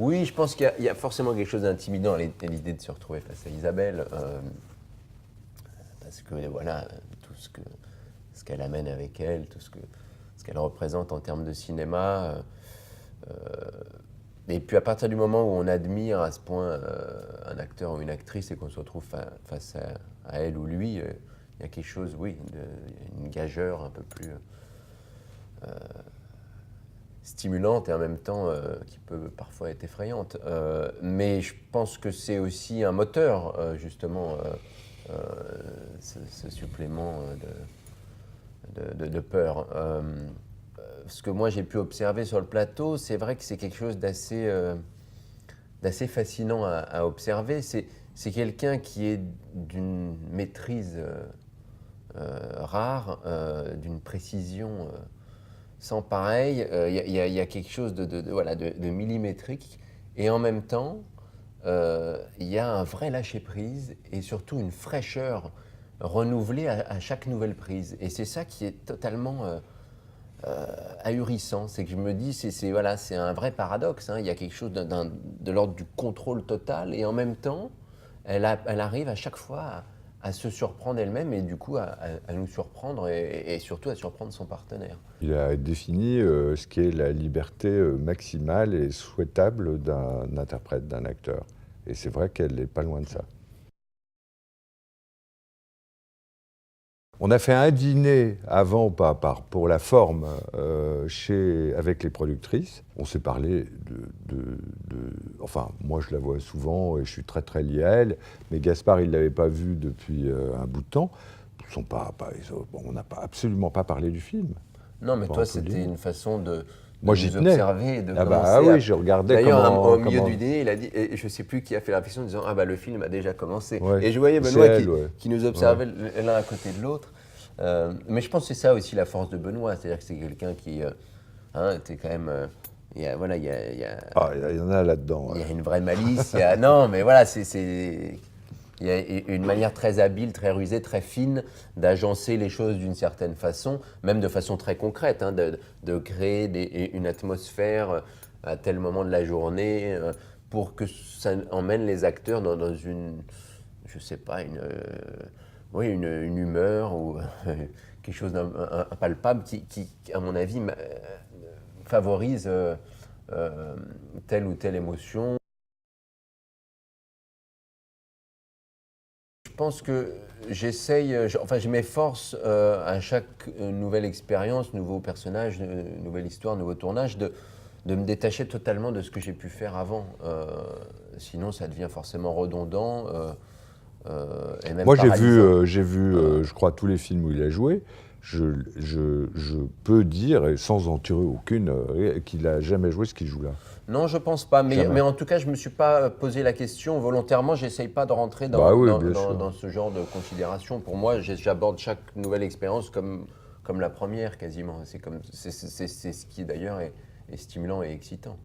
Oui, je pense qu'il y a forcément quelque chose d'intimidant à l'idée de se retrouver face à Isabelle, parce que voilà, tout ce qu'elle amène avec elle, ce qu'elle représente en termes de cinéma. Et puis à partir du moment où on admire à ce point un acteur ou une actrice et qu'on se retrouve face à elle ou lui, il y a quelque chose, oui, une gageure un peu plus stimulante et en même temps qui peut parfois être effrayante. Mais je pense que c'est aussi un moteur, justement, ce supplément de peur. Ce que moi j'ai pu observer sur le plateau, c'est vrai que c'est quelque chose d'assez fascinant à observer. C'est quelqu'un qui est d'une maîtrise rare, d'une précision sans pareil. Il y a quelque chose voilà, de millimétrique. Et en même temps, il y a un vrai lâcher-prise et surtout une fraîcheur renouvelée à chaque nouvelle prise. Et c'est ça qui est totalement ahurissant. C'est que je me dis, voilà, c'est un vrai paradoxe. Hein. Il y a quelque chose de l'ordre du contrôle total et en même temps, elle arrive à chaque fois à se surprendre elle-même et du coup à nous surprendre et surtout à surprendre son partenaire. Il a défini ce qu'est la liberté maximale et souhaitable d'un interprète, d'un acteur. Et c'est vrai qu'elle n'est pas loin de ça. On a fait un dîner avant, pour la forme, avec les productrices. On s'est parlé Enfin, moi je la vois souvent et je suis très très lié à elle, mais Gaspard il ne l'avait pas vue depuis un bout de temps. On n'a absolument pas parlé du film. Non, mais Pas toi, un peu c'était du- une façon de Moi j'y nous tenais. observer et de Ah commencer bah oui, je regardais D'ailleurs, au milieu comment... du dîner, il a dit, et je ne sais plus qui a fait la réflexion en disant ah bah le film a déjà commencé. Ouais, Et je voyais c'est Benoît elle, ouais. qui nous Ouais. observait l'un à côté de l'autre. Mais je pense que c'est ça aussi la force de Benoît, c'est-à-dire que c'est quelqu'un qui, t'es quand même, voilà, Ah, il y en a là-dedans. il y a une vraie malice. Non, mais voilà, il y a une manière très habile, très rusée, très fine d'agencer les choses d'une certaine façon, même de façon très concrète, hein, de créer une atmosphère à tel moment de la journée pour que ça emmène les acteurs dans une, je sais pas, oui, une humeur ou quelque chose d'impalpable qui, à mon avis, favorise telle ou telle émotion. Je pense que enfin je m'efforce à chaque nouvelle expérience, nouveau personnage, nouvelle histoire, nouveau tournage, de me détacher totalement de ce que j'ai pu faire avant. Sinon ça devient forcément redondant et même Moi, paralysant. j'ai vu je crois, tous les films où il a joué. Je peux dire, et sans en tirer aucune, qu'il n'a jamais joué ce qu'il joue là. Non, je pense pas, mais Jamais. en tout cas je me suis pas posé la question volontairement, j'essaye pas de rentrer Bah oui, bien sûr. dans ce genre de considération. Pour moi, j'aborde chaque nouvelle expérience comme la première quasiment. C'est ce qui d'ailleurs est stimulant et excitant.